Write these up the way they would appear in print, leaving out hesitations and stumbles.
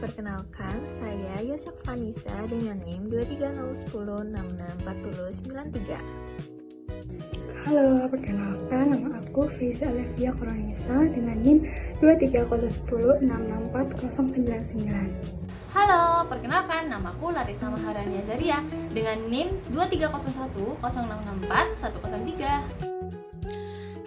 Perkenalkan, saya Yosef Vanisa dengan NIM 23010664093. Halo, perkenalkan nama aku Fiza Alevia Koronisa dengan NIM 23010664099. Halo, perkenalkan namaku Larissa Maharani Azaria dengan NIM 23010664103.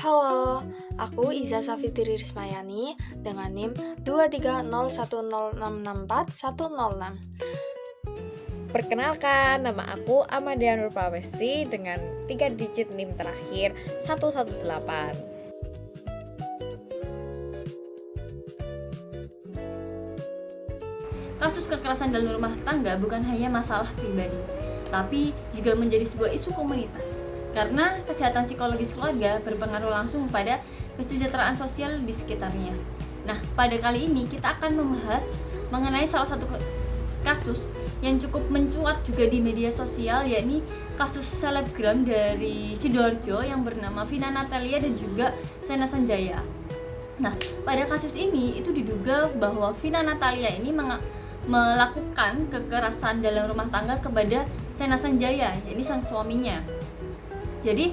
Halo, aku Iza Safitri Rismayani dengan NIM 23010664106. Perkenalkan, nama aku Amadia Nur Pawesti dengan 3 digit NIM terakhir 118. Kasus kekerasan dalam rumah tangga bukan hanya masalah pribadi, tapi juga menjadi sebuah isu komunitas. Karena kesehatan psikologis keluarga berpengaruh langsung pada kesejahteraan sosial di sekitarnya. Nah, pada kali ini kita akan membahas mengenai salah satu kasus yang cukup mencuat juga di media sosial, yakni kasus selebgram dari Sidoarjo yang bernama Vina Natalia dan juga Sena Sanjaya. Nah, pada kasus ini itu diduga bahwa Vina Natalia ini melakukan kekerasan dalam rumah tangga kepada Sena Sanjaya, yakni sang suaminya. Jadi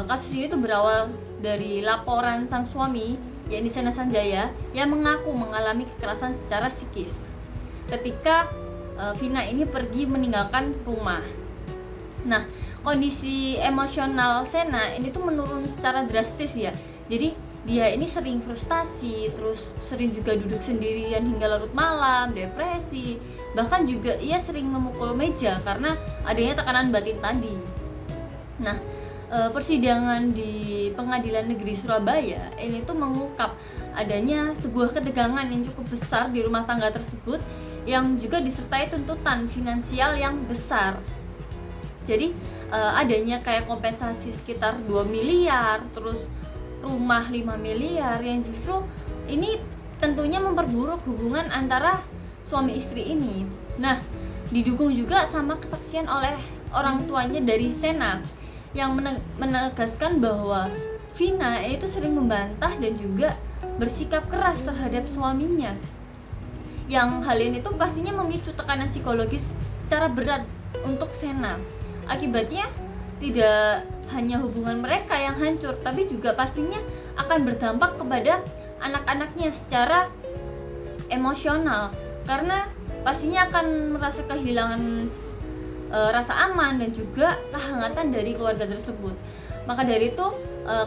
kasus ini tuh berawal dari laporan sang suami, yakni Sena Sanjaya, yang mengaku mengalami kekerasan secara psikis ketika Vina ini pergi meninggalkan rumah. Nah, kondisi emosional Sena ini tuh menurun secara drastis ya. Jadi dia ini sering frustasi, terus sering juga duduk sendirian hingga larut malam, depresi, bahkan juga ia sering memukul meja karena adanya tekanan batin tadi. Nah, persidangan di Pengadilan Negeri Surabaya ini tuh mengungkap adanya sebuah ketegangan yang cukup besar di rumah tangga tersebut yang juga disertai tuntutan finansial yang besar. Jadi adanya kayak kompensasi sekitar 2 miliar, terus rumah 5 miliar yang justru ini tentunya memperburuk hubungan antara suami istri ini. Nah, didukung juga sama kesaksian oleh orang tuanya dari Sena yang menegaskan bahwa Vina itu sering membantah dan juga bersikap keras terhadap suaminya. Yang hal ini tuh pastinya memicu tekanan psikologis secara berat untuk Sena. Akibatnya tidak hanya hubungan mereka yang hancur, tapi juga pastinya akan berdampak kepada anak-anaknya secara emosional, karena pastinya akan merasa kehilangan rasa aman dan juga kehangatan dari keluarga tersebut. Maka dari itu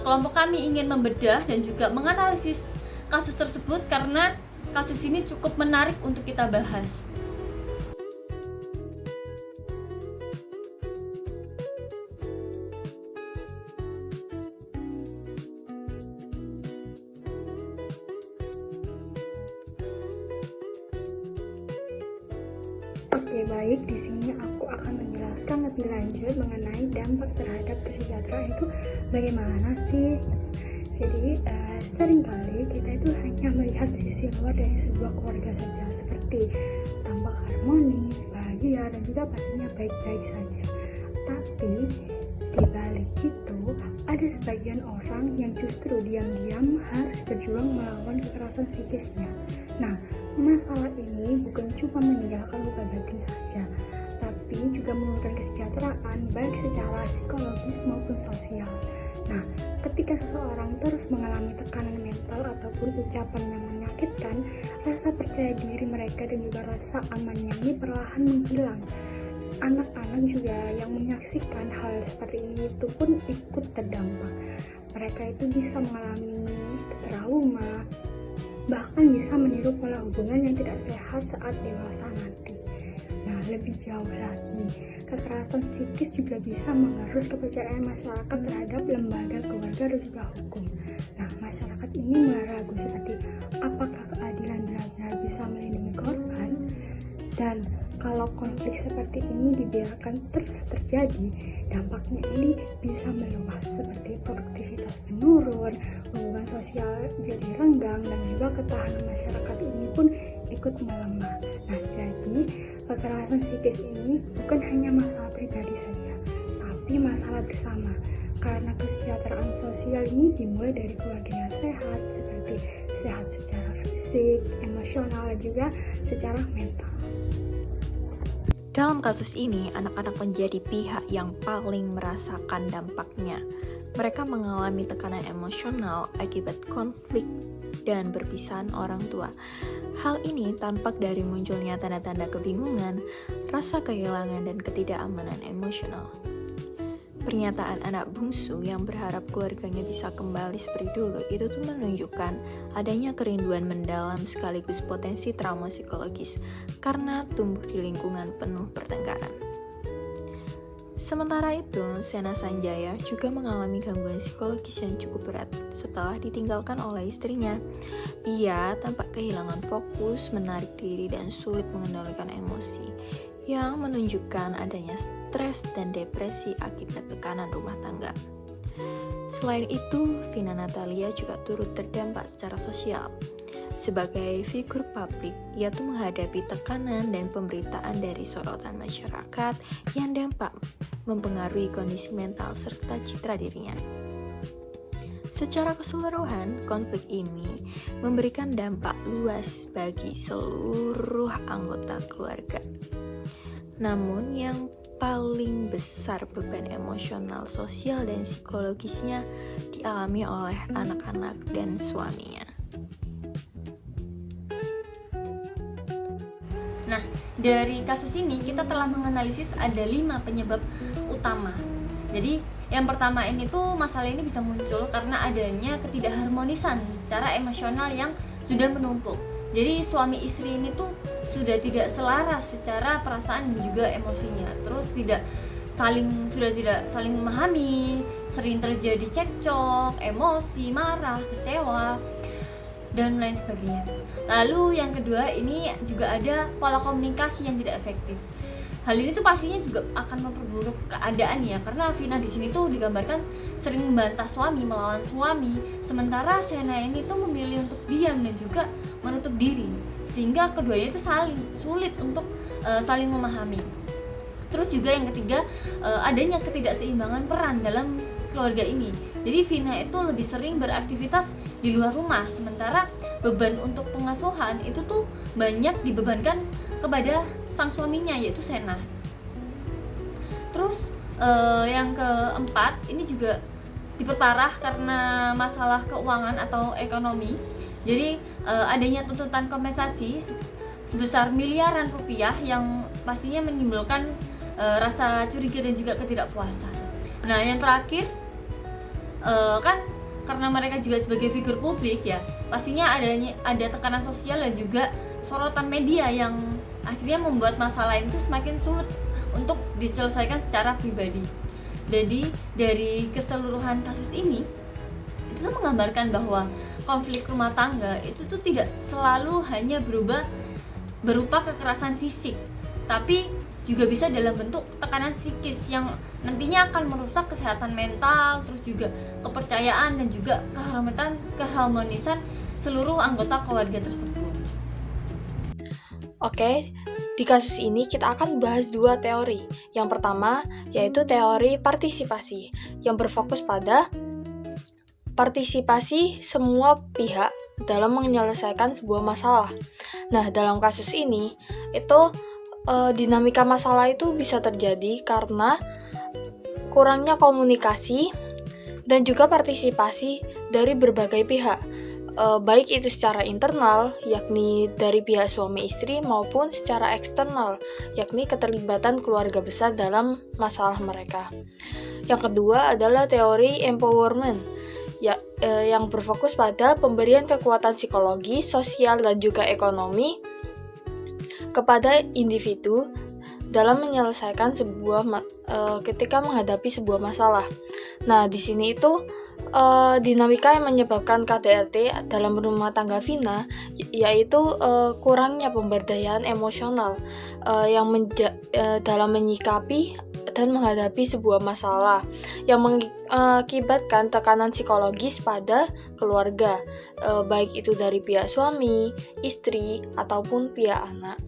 kelompok kami ingin membedah dan juga menganalisis kasus tersebut karena kasus ini cukup menarik untuk kita bahas. Oke, baik. Di sini aku akan menjelaskan lebih lanjut mengenai dampak terhadap kesejahteraan itu bagaimana sih. Jadi seringkali kita itu hanya melihat sisi luar dari sebuah keluarga saja, seperti tampak harmonis, bahagia, dan juga pastinya baik-baik saja. Tapi di balik itu ada sebagian orang yang justru diam-diam harus berjuang melawan kekerasan psikisnya. Nah, masalah ini bukan cuma meninggalkan luka batin saja, tapi juga menurunkan kesejahteraan baik secara psikologis maupun sosial. Nah, ketika seseorang terus mengalami tekanan mental ataupun ucapan yang menyakitkan, rasa percaya diri mereka dan juga rasa amannya ini perlahan menghilang. Anak-anak juga yang menyaksikan hal seperti ini itu pun ikut terdampak. Mereka itu bisa mengalami trauma, bahkan bisa meniru pola hubungan yang tidak sehat saat dewasa nanti. Nah, lebih jauh lagi, kekerasan psikis juga bisa mengerus kepercayaan masyarakat terhadap lembaga keluarga dan juga hukum. Nah, masyarakat ini meragu seperti apakah keadilan benar-benar bisa melindungi korban, dan kalau konflik seperti ini dibiarkan terus terjadi, dampaknya ini bisa meluas seperti produktivitas menurun, hubungan sosial jadi renggang, dan juga ketahanan masyarakat ini pun ikut melemah. Nah, jadi kekerasan psikis ini bukan hanya masalah pribadi saja, tapi menghadapi masalah bersama. Karena kesejahteraan sosial ini dimulai dari keluarga yang sehat, seperti sehat secara fisik, emosional, dan juga secara mental. Dalam kasus ini, anak-anak menjadi pihak yang paling merasakan dampaknya. Mereka mengalami tekanan emosional akibat konflik dan perpisahan orang tua. Hal ini tampak dari munculnya tanda-tanda kebingungan, rasa kehilangan, dan ketidakamanan emosional. Pernyataan anak bungsu yang berharap keluarganya bisa kembali seperti dulu itu tuh menunjukkan adanya kerinduan mendalam sekaligus potensi trauma psikologis karena tumbuh di lingkungan penuh pertengkaran. Sementara itu, Sena Sanjaya juga mengalami gangguan psikologis yang cukup berat setelah ditinggalkan oleh istrinya. Ia tampak kehilangan fokus, menarik diri, dan sulit mengendalikan emosi, yang menunjukkan adanya stres dan depresi akibat tekanan rumah tangga. Selain itu, Vina Natalia juga turut terdampak secara sosial. Sebagai figur publik, ia tuh menghadapi tekanan dan pemberitaan dari sorotan masyarakat yang dampak mempengaruhi kondisi mental serta citra dirinya. Secara keseluruhan, konflik ini memberikan dampak luas bagi seluruh anggota keluarga. Namun yang paling besar beban emosional, sosial, dan psikologisnya dialami oleh anak-anak dan suaminya. Nah, dari kasus ini kita telah menganalisis ada 5 penyebab utama. Jadi, yang pertama ini tuh masalah ini bisa muncul karena adanya ketidakharmonisan secara emosional yang sudah menumpuk. Jadi, suami istri ini tuh sudah tidak selaras secara perasaan dan juga emosinya. Terus tidak saling memahami, sering terjadi cekcok, emosi, marah, kecewa, dan lain sebagainya. Lalu yang kedua ini juga ada pola komunikasi yang tidak efektif. Hal ini tuh pastinya juga akan memperburuk keadaan ya, karena Vina di sini tuh digambarkan sering membantah suami, melawan suami, sementara Sena ini tuh memilih untuk diam dan juga menutup diri, sehingga keduanya itu sulit untuk saling memahami. Terus juga yang ketiga, adanya ketidakseimbangan peran dalam keluarga ini. Jadi Vina itu lebih sering beraktivitas di luar rumah, sementara beban untuk pengasuhan itu tuh banyak dibebankan kepada sang suaminya, yaitu Sena. Terus yang keempat ini juga diperparah karena masalah keuangan atau ekonomi. Jadi adanya tuntutan kompensasi sebesar miliaran rupiah yang pastinya menimbulkan rasa curiga dan juga ketidakpuasan. Nah, yang terakhir kan karena mereka juga sebagai figur publik ya, pastinya ada tekanan sosial dan juga sorotan media yang akhirnya membuat masalah itu semakin sulit untuk diselesaikan secara pribadi. Jadi dari keseluruhan kasus ini itu tuh menggambarkan bahwa konflik rumah tangga itu tuh tidak selalu hanya berupa kekerasan fisik, tapi juga bisa dalam bentuk tekanan psikis yang nantinya akan merusak kesehatan mental, terus juga kepercayaan dan juga keharmonisan seluruh anggota keluarga tersebut. Oke, di kasus ini kita akan bahas 2 teori. Yang pertama yaitu teori partisipasi yang berfokus pada partisipasi semua pihak dalam menyelesaikan sebuah masalah. Nah, dalam kasus ini itu dinamika masalah itu bisa terjadi karena kurangnya komunikasi dan juga partisipasi dari berbagai pihak, baik itu secara internal, yakni dari pihak suami istri, maupun secara eksternal, yakni keterlibatan keluarga besar dalam masalah mereka. Yang kedua adalah teori empowerment, yang berfokus pada pemberian kekuatan psikologi, sosial, dan juga ekonomi kepada individu dalam menyelesaikan ketika menghadapi sebuah masalah. Nah, di sini itu dinamika yang menyebabkan KDRT dalam rumah tangga Vina yaitu kurangnya pemberdayaan emosional dalam menyikapi dan menghadapi sebuah masalah yang mengakibatkan tekanan psikologis pada keluarga, baik itu dari pihak suami, istri, ataupun pihak anak.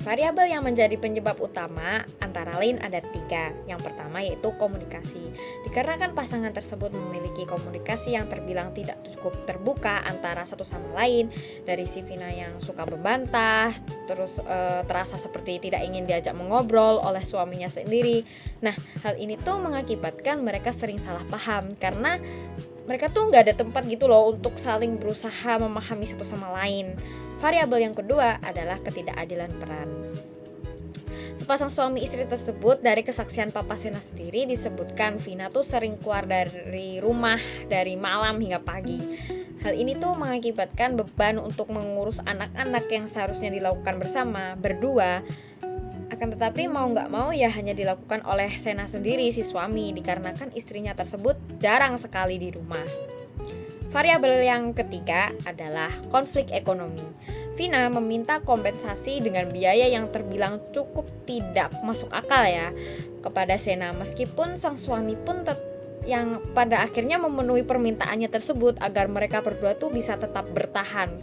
Variabel yang menjadi penyebab utama antara lain ada 3. Yang pertama yaitu komunikasi. Dikarenakan pasangan tersebut memiliki komunikasi yang terbilang tidak cukup terbuka antara satu sama lain, dari si Vina yang suka membantah, terus terasa seperti tidak ingin diajak mengobrol oleh suaminya sendiri. Nah, hal ini tuh mengakibatkan mereka sering salah paham karena mereka tuh nggak ada tempat gitu loh untuk saling berusaha memahami satu sama lain. Variabel yang kedua adalah ketidakadilan peran. Sepasang suami istri tersebut, dari kesaksian Papa Sena sendiri disebutkan Vina tuh sering keluar dari rumah dari malam hingga pagi. Hal ini tuh mengakibatkan beban untuk mengurus anak-anak yang seharusnya dilakukan bersama, berdua. Akan tetapi mau nggak mau ya hanya dilakukan oleh Sena sendiri si suami, dikarenakan istrinya tersebut jarang sekali di rumah. Variabel yang ketiga adalah konflik ekonomi. Vina meminta kompensasi dengan biaya yang terbilang cukup tidak masuk akal ya kepada Sena, meskipun sang suami pun yang pada akhirnya memenuhi permintaannya tersebut agar mereka berdua tuh bisa tetap bertahan.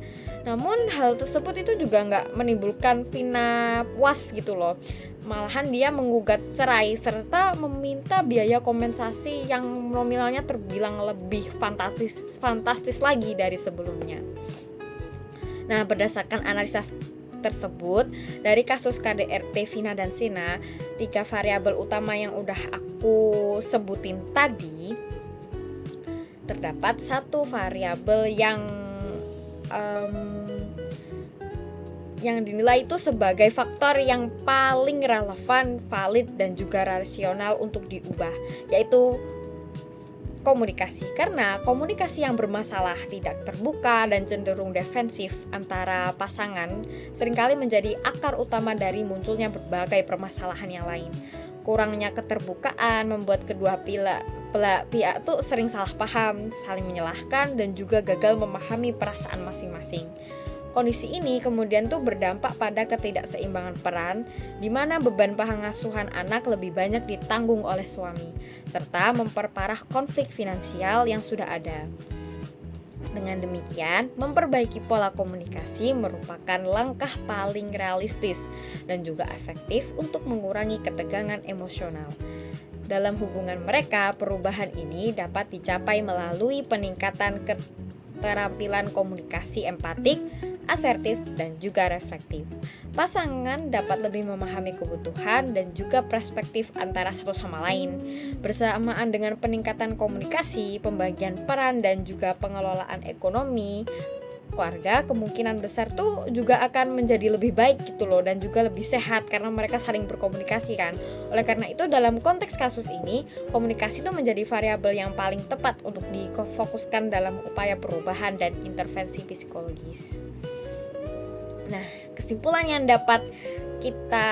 Namun hal tersebut itu juga nggak menimbulkan Vina puas gitu loh. Malahan dia menggugat cerai serta meminta biaya kompensasi yang nominalnya terbilang lebih fantastis lagi dari sebelumnya. Nah, berdasarkan analisa tersebut dari kasus KDRT Vina dan Sena, 3 variabel utama yang udah aku sebutin tadi, terdapat satu variabel yang dinilai itu sebagai faktor yang paling relevan, valid, dan juga rasional untuk diubah, yaitu komunikasi. Karena komunikasi yang bermasalah, tidak terbuka, dan cenderung defensif antara pasangan seringkali menjadi akar utama dari munculnya berbagai permasalahan yang lain. Kurangnya keterbukaan membuat kedua pihak tuh sering salah paham, saling menyalahkan, dan juga gagal memahami perasaan masing-masing. Kondisi ini kemudian tuh berdampak pada ketidakseimbangan peran, di mana beban pengasuhan anak lebih banyak ditanggung oleh suami, serta memperparah konflik finansial yang sudah ada. Dengan demikian, memperbaiki pola komunikasi merupakan langkah paling realistis dan juga efektif untuk mengurangi ketegangan emosional. Dalam hubungan mereka, perubahan ini dapat dicapai melalui peningkatan keterampilan komunikasi empatik, asertif, dan juga reflektif. Pasangan dapat lebih memahami kebutuhan dan juga perspektif antara satu sama lain. Bersamaan dengan peningkatan komunikasi, pembagian peran, dan juga pengelolaan ekonomi, keluarga kemungkinan besar tuh juga akan menjadi lebih baik gitu loh, dan juga lebih sehat karena mereka saling berkomunikasi kan. Oleh karena itu dalam konteks kasus ini, komunikasi itu menjadi variabel yang paling tepat untuk difokuskan dalam upaya perubahan dan intervensi psikologis. Nah, kesimpulan yang dapat kita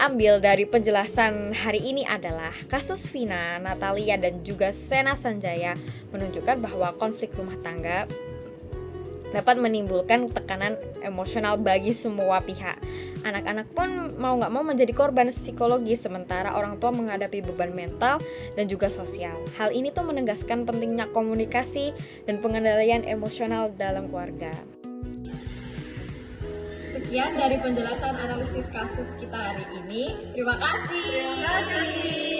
ambil dari penjelasan hari ini adalah kasus Vina, Natalia, dan juga Sena Sanjaya menunjukkan bahwa konflik rumah tangga dapat menimbulkan tekanan emosional bagi semua pihak. Anak-anak pun mau gak mau menjadi korban psikologis, sementara orang tua menghadapi beban mental dan juga sosial. Hal ini tuh menegaskan pentingnya komunikasi dan pengendalian emosional dalam keluarga. Sekian dari penjelasan analisis kasus kita hari ini. Terima kasih.